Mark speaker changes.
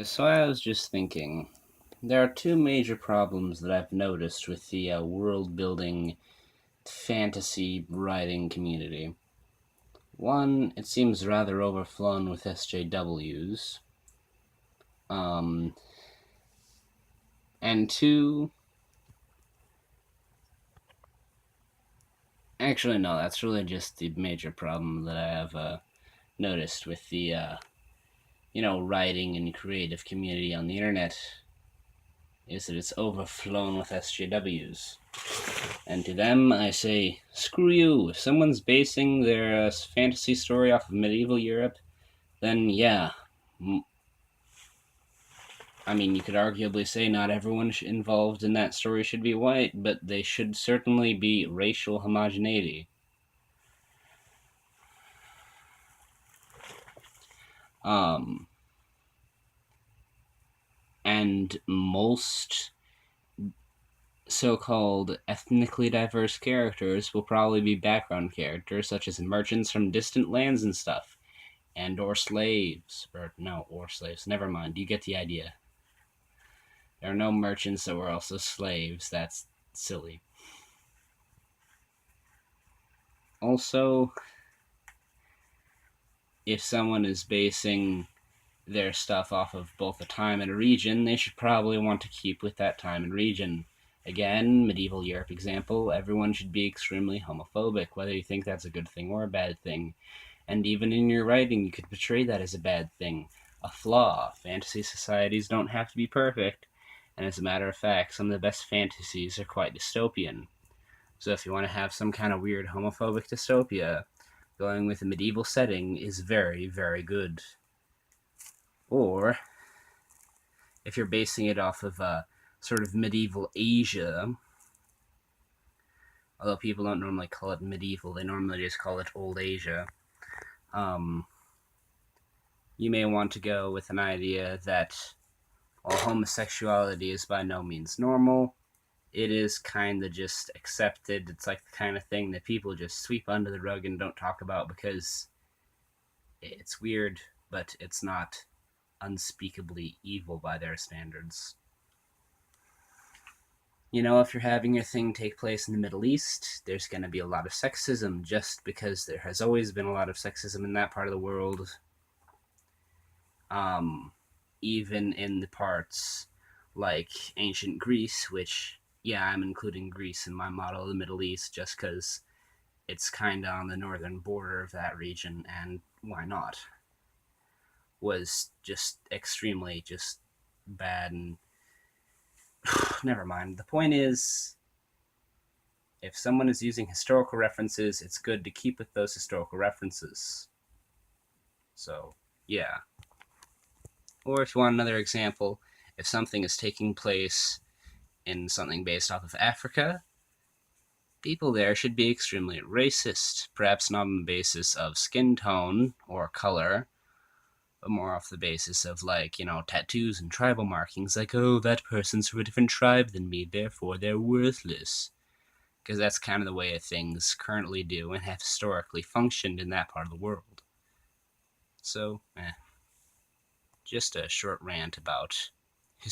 Speaker 1: So I was just thinking, there are two major problems that I've noticed with the world building fantasy writing community. One, it seems rather overflown with SJWs. Um, and two, actually, no, that's really just the major problem that I have noticed with the, writing and creative community on the internet is that it's overflown with SJWs. And to them, I say, screw you. If someone's basing their fantasy story off of medieval Europe, then yeah. I mean, you could arguably say not everyone involved in that story should be white, but they should certainly be racial homogeneity. Um, and most so-called ethnically diverse characters will probably be background characters, such as merchants from distant lands and stuff, and or slaves, or slaves. Never mind. You get the idea. There are no merchants that were also slaves. That's silly. Also, if someone is basing their stuff off of both a time and a region, they should probably want to keep with that time and region. Again, medieval Europe example, everyone should be extremely homophobic, whether you think that's a good thing or a bad thing. And even in your writing, you could portray that as a bad thing, a flaw. Fantasy societies don't have to be perfect, and as a matter of fact, some of the best fantasies are quite dystopian. So if you want to have some kind of weird homophobic dystopia, going with a medieval setting is very, very good. Or if you're basing it off of sort of medieval Asia, although people don't normally call it medieval, they normally just call it old Asia. Um, you may want to go with an idea that while homosexuality is by no means normal, it is kind of just accepted. It's like the kind of thing that people just sweep under the rug and don't talk about because it's weird, but it's not unspeakably evil by their standards. If you're having your thing take place in the Middle East, there's going to be a lot of sexism just because there has always been a lot of sexism in that part of the world. Um, Even in the parts like ancient Greece, which, yeah, I'm including Greece in my model of the Middle East just because it's kind of on the northern border of that region, and why not? Was just extremely just bad and never mind. The point is, if someone is using historical references, it's good to keep with those historical references. So, yeah. Or if you want another example, if something is taking place in something based off of Africa, people there should be extremely racist, perhaps not on the basis of skin tone or color, but more off the basis of, tattoos and tribal markings, like, oh, that person's from a different tribe than me, therefore they're worthless. Because that's kind of the way things currently do and have historically functioned in that part of the world. So, just a short rant about